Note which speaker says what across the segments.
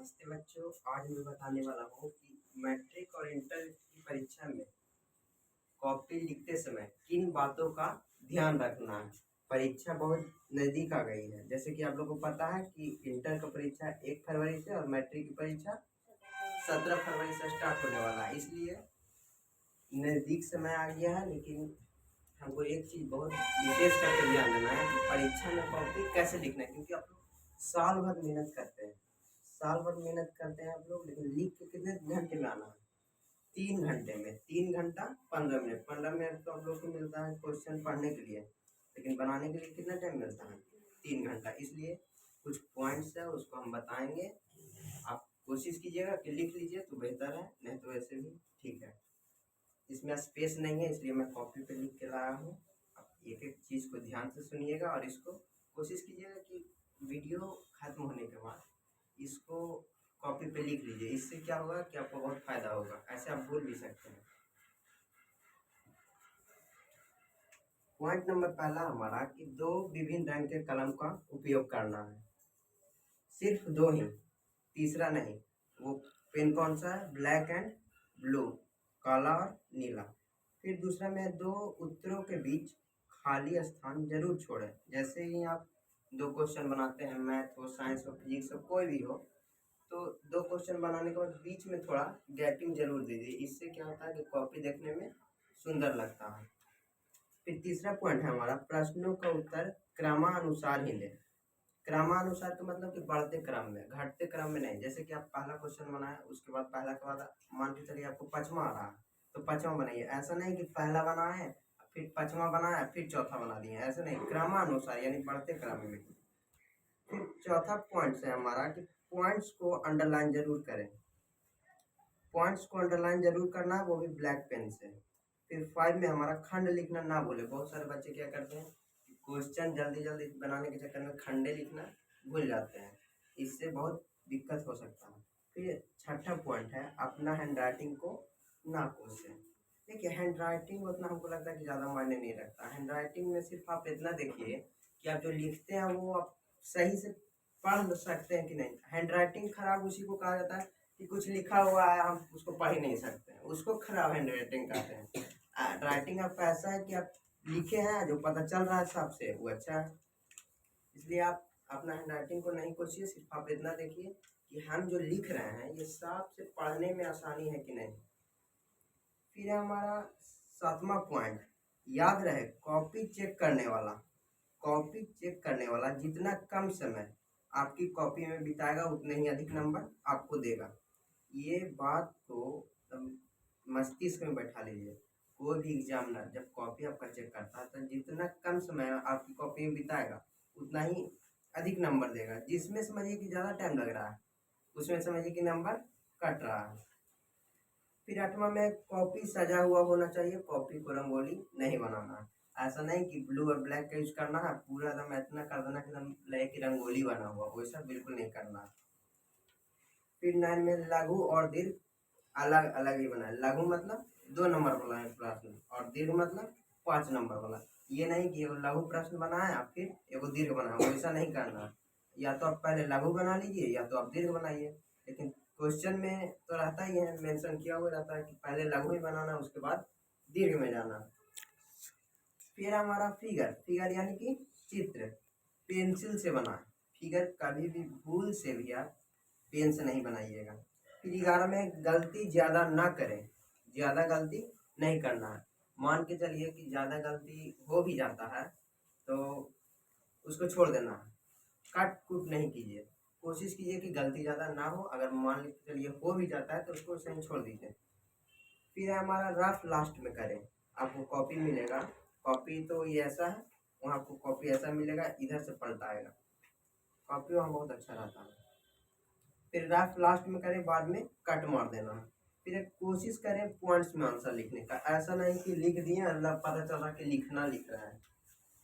Speaker 1: नमस्ते बच्चों। आज मैं बताने वाला हूँ कि मैट्रिक और इंटर की परीक्षा में कॉपी लिखते समय किन बातों का ध्यान रखना है। परीक्षा बहुत नज़दीक आ गई है। जैसे कि आप लोगों को पता है कि इंटर का परीक्षा 1 फरवरी से और मैट्रिक की परीक्षा 17 फरवरी से स्टार्ट होने वाला है। इसलिए नज़दीक समय आ गया है, लेकिन हमको एक चीज़ बहुत विशेष करके ध्यान देना है कि परीक्षा में कॉपी कैसे लिखना है, क्योंकि आप लोग साल भर मेहनत करते हैं। साल भर मेहनत करते हैं आप लोग, लेकिन लिख के कितने घंटे में आना है? 3 घंटे में। 3 घंटा 15 मिनट। 15 मिनट तो आप लोग को मिलता है क्वेश्चन पढ़ने के लिए, लेकिन बनाने के लिए कितना टाइम मिलता है? 3 घंटा। इसलिए कुछ पॉइंट्स है उसको हम बताएंगे। आप कोशिश कीजिएगा कि लिख लीजिए तो बेहतर है, नहीं तो वैसे भी ठीक है। इसमें स्पेस नहीं है, इसलिए मैं कॉपी पे लिख के लाया हूँ। आप एक एक चीज़ को ध्यान से सुनिएगा और इसको कोशिश कीजिएगा कि वीडियो खत्म होने के बाद इसको कॉपी पे लिख लीजिए। इससे क्या होगा कि आपको बहुत फायदा होगा। ऐसे आप भूल भी सकते हैं। पॉइंट नंबर पहला हमारा कि 2 विभिन्न रंग के कलम का उपयोग करना है। सिर्फ 2 ही, तीसरा नहीं। वो पेन कौन सा है? ब्लैक एंड ब्लू, काला और नीला। फिर दूसरा में 2 उत्तरों के बीच खाली स्थान जरूर छोड़ें। जैसे ही आप 2 क्वेश्चन बनाते हैं, मैथ हो, साइंस हो, फिजिक्स हो, कोई भी हो, तो 2 क्वेश्चन बनाने के बाद बीच में थोड़ा गैपिंग जरूर दीजिए। इससे क्या होता है कि कॉपी देखने में सुंदर लगता है। फिर तीसरा पॉइंट है हमारा, प्रश्नों का उत्तर क्रमानुसार ही लें। क्रमानुसार का मतलब कि बढ़ते क्रम में, घटते क्रम में नहीं। जैसे कि आप पहला क्वेश्चन बनाए, उसके बाद पहला के बाद मान के चलिए आपको 5वां आ रहा है तो 5वां बनाइए। ऐसा नहीं कि पहला बनाए फिर 5वां बनाया फिर चौथा बना दिए, ऐसे नहीं। क्रमानुसार यानी बढ़ते क्रम में। फिर चौथा पॉइंट है हमारा कि पॉइंट्स को अंडरलाइन जरूर करें। पॉइंट्स को अंडरलाइन जरूर करना है, वो भी ब्लैक पेन से। फिर 5 में हमारा खंड लिखना ना भूले। बहुत सारे बच्चे क्या करते हैं, क्वेश्चन जल्दी जल्दी बनाने के चक्कर में खंडे लिखना भूल जाते हैं। इससे बहुत दिक्कत हो सकता है। फिर छठा पॉइंट है, अपना हैंड राइटिंग को ना कोसें। देखिए, हैंड राइटिंग उतना हमको लगता है कि ज़्यादा मायने नहीं रखता। हैंड राइटिंग में सिर्फ आप इतना देखिए कि आप जो लिखते हैं वो आप सही से पढ़ सकते हैं कि नहीं। हैंड राइटिंग खराब उसी को कहा जाता है कि कुछ लिखा हुआ है हम उसको पढ़ ही नहीं सकते हैं, उसको खराब हैंड राइटिंग कहते हैं। राइटिंग आपका ऐसा है कि आप लिखे हैं, जो पता चल रहा है साफ से, वो अच्छा है। इसलिए आप अपना हैंड राइटिंग को नहीं कोशिए, सिर्फ आप इतना देखिए कि हम जो लिख रहे हैं ये साफ से पढ़ने में आसानी है कि नहीं। फिर है हमारा 7वां पॉइंट, याद रहे कॉपी चेक करने वाला, कॉपी चेक करने वाला जितना कम समय आपकी कॉपी में बिताएगा उतने ही अधिक नंबर आपको देगा। ये बात को मस्तिष्क में बैठा लीजिए। कोई भी एग्जामिनर जब कॉपी आपका चेक करता है तो जितना कम समय आपकी कॉपी में बिताएगा उतना ही अधिक नंबर देगा। जिसमें समझिए कि ज़्यादा टाइम लग रहा है उसमें समझिए कि नंबर कट रहा है। फिर 8वां में कॉपी सजा हुआ होना चाहिए। कॉपी को रंगोली नहीं बनाना है। ऐसा नहीं कि ब्लू और ब्लैक का यूज करना है, पूरा एकदम इतना कर देना कि एकदम लगे कि रंगोली बना हुआ, वैसा बिल्कुल नहीं करना है। फिर 9 में लघु और दीर्घ अलग अलग ही बनाए। लघु मतलब 2 नंबर वाला है प्रश्न, और दीर्घ मतलब 5 नंबर वाला। ये नहीं कि लघु प्रश्न बनाया फिर एगो दीर्घ बनाया, वैसा नहीं करना है। या तो आप पहले लघु बना लीजिए या तो आप दीर्घ बनाइए। लेकिन क्वेश्चन में तो रहता ही है, मेंशन किया हुआ रहता है कि पहले लघु ही बनाना है उसके बाद दीर्घ में जाना। फिर हमारा फिगर, फिगर यानी कि चित्र, पेंसिल से बनाए। फिगर कभी भी भूल से भी आप पेन से नहीं बनाइएगा। फिर 11 में गलती ज़्यादा ना करें। ज़्यादा गलती नहीं करना है। मान के चलिए कि ज़्यादा गलती हो भी जाता है तो उसको छोड़ देना है, काट कूट नहीं कीजिए। कोशिश कीजिए कि गलती ज़्यादा ना हो। अगर मान के चलिए हो भी जाता है तो उसको सही छोड़ दीजिए। फिर हमारा रफ लास्ट में करें। आपको कॉपी मिलेगा, कॉपी तो ये ऐसा है, वहाँ आपको कॉपी ऐसा मिलेगा, इधर से पलटाएगा। कॉपी वहाँ बहुत अच्छा रहता है। फिर रफ लास्ट में करें, बाद में कट मार देना। फिर एक कोशिश करें पॉइंट्स में आंसर लिखने का। ऐसा नहीं कि लिख दिए अल्लाह पता चला कि लिखना लिख रहा है।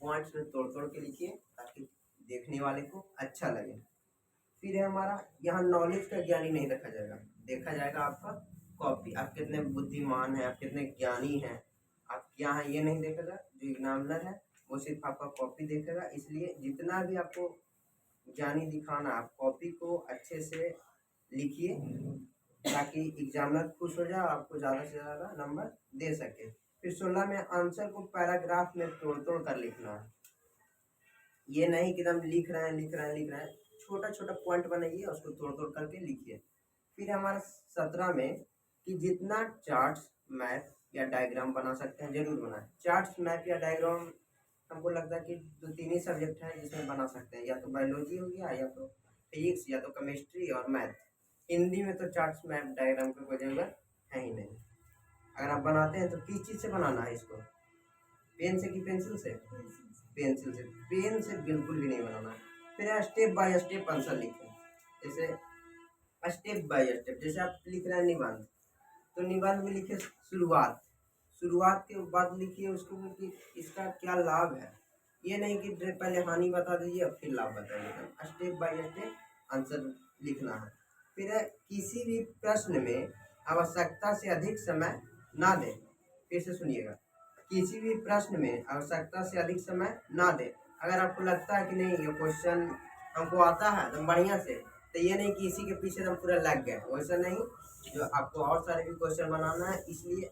Speaker 1: पॉइंट्स में तोड़ तोड़ के लिखिए ताकि देखने वाले को अच्छा लगे। फिर है हमारा यहाँ नॉलेज का ज्ञानी नहीं देखा जाएगा, देखा जाएगा आपका कॉपी। आप कितने बुद्धिमान हैं, आप कितने ज्ञानी हैं, आप क्या हैं ये नहीं देखेगा। जो एग्जामिनर है वो सिर्फ आपका कॉपी देखेगा। इसलिए जितना भी आपको ज्ञानी दिखाना, आप कॉपी को अच्छे से लिखिए ताकि एग्जामिनर खुश हो जाए और आपको ज़्यादा से ज़्यादा नंबर दे सके। फिर 16 में आंसर को पैराग्राफ में तोड़ तोड़ कर लिखना है। ये नहीं कि एकदम लिख रहे हैं, छोटा छोटा पॉइंट बनाइए उसको तोड़ तोड़ करके लिखिए। फिर हमारा 17 में कि जितना चार्ट्स मैप या डायग्राम बना सकते हैं जरूर बनाएं। चार्ट्स मैप या डायग्राम हमको लगता है कि 2-3 ही सब्जेक्ट हैं जिसमें बना सकते हैं, या तो बायोलॉजी हो गया, या तो फिजिक्स, या तो केमिस्ट्री और मैथ। हिंदी में तो चार्ट्स मैप डायग्राम की कोई जरूरत है ही नहीं। अगर आप बनाते हैं तो किस चीज़ से बनाना है इसको, पेन से कि पेंसिल से? पेंसिल से। पेन से बिल्कुल भी नहीं बनाना। फिर स्टेप बाय स्टेप आंसर लिखें। जैसे स्टेप बाय स्टेप, जैसे आप लिख रहे हैं निबंध, तो निबंध में लिखे शुरुआत के बाद लिखिए उसको कि इसका क्या लाभ है। ये नहीं कि पहले हानि बता दीजिए फिर लाभ बताइए। स्टेप बाय स्टेप आंसर लिखना है। फिर किसी भी प्रश्न में आवश्यकता से अधिक समय ना दें। फिर से सुनिएगा, किसी भी प्रश्न में आवश्यकता से अधिक समय ना दें। अगर आपको लगता है कि नहीं ये क्वेश्चन हमको आता है तो बढ़िया से, तो ये नहीं कि इसी के पीछे हम पूरा लग गए, वैसा नहीं। जो आपको और सारे भी क्वेश्चन बनाना है, इसलिए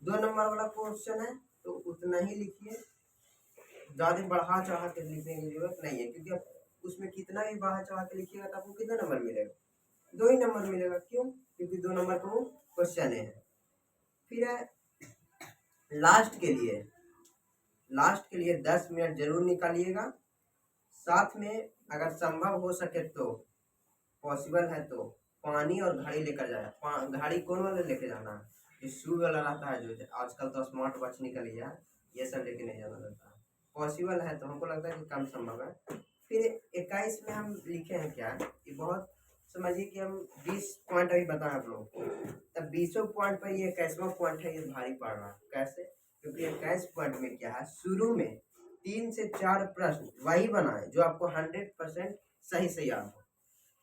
Speaker 1: 2 नंबर वाला क्वेश्चन है तो उतना ही लिखिए, ज़्यादा बढ़ा चढ़ा के लिखने की जरूरत नहीं है, क्योंकि आप उसमें कितना भी बढ़ा चढ़ा के लिखिएगा तो आपको कितना नंबर मिलेगा? 2 ही नंबर मिलेगा। क्यों? क्योंकि 2 नंबर का वो क्वेश्चन है। फिर लास्ट के लिए 10 मिनट जरूर निकालिएगा। साथ में अगर संभव हो सके तो, पॉसिबल है तो, पानी और घड़ी लेकर जाए। घड़ी कौन वाला लेके जाना है? जो शू वाला रहता है, जो आजकल तो स्मार्ट वॉच निकल गया, ये सब लेके नहीं जाना रहता है। पॉसिबल है तो, हमको लगता है कि कम संभव है। फिर 21 में हम लिखे हैं क्या कि बहुत समझिए कि हम 20 पॉइंट अभी बताएं आप लोग, तब 20 पॉइंट पर ये 21वां पॉइंट है, ये भारी पड़ रहा है। कैसे? क्योंकि 21 पॉइंट में क्या है, शुरू में 3 से 4 प्रश्न वही बनाए जो आपको 100% सही से याद हो,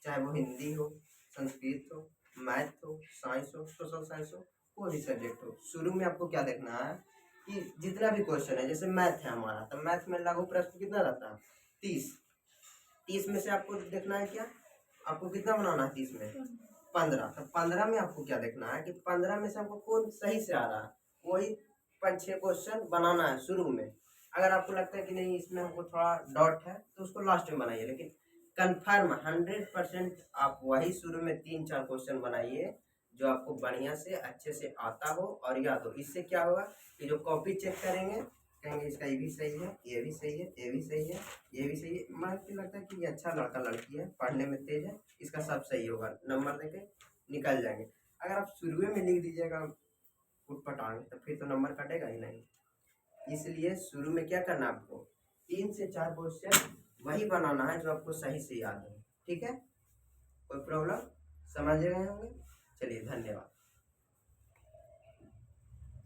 Speaker 1: चाहे वो हिंदी हो, संस्कृत हो, मैथ हो, साइंस हो, सोशल साइंस हो, कोई भी सब्जेक्ट हो। शुरू में आपको क्या देखना है कि जितना भी क्वेश्चन है, जैसे मैथ है हमारा, तो मैथ में लघु प्रश्न कितना रहता है? 30 में से आपको देखना है क्या, आपको कितना बनाना है? 30 में 15। तो 15 में आपको क्या देखना है कि 15 में से हमको कौन सही से आ रहा है, वही 5-6 क्वेश्चन बनाना है शुरू में। अगर आपको लगता है कि नहीं इसमें हमको थोड़ा डाउट है तो उसको लास्ट में बनाइए, लेकिन कन्फर्म 100% आप वही शुरू में 3-4 क्वेश्चन बनाइए जो आपको बढ़िया से अच्छे से आता हो और याद हो। इससे क्या होगा कि जो कॉपी चेक करेंगे कहेंगे इसका ये भी सही है, ये भी सही है, ये भी सही है, ये भी सही है। मुझे लगता है कि ये अच्छा लड़का लड़की है, पढ़ने में तेज है, इसका सब सही होगा, नंबर देके निकल जाएंगे। अगर आप शुरू में लिख दीजिएगा उठपटांग तो फिर तो नंबर कटेगा ही नहीं। इसलिए शुरू में क्या करना है, आपको 3 से 4 क्वेश्चन वही बनाना है जो आपको सही से याद हो। ठीक है? कोई प्रॉब्लम? समझ गए होंगे? चलिए, धन्यवाद।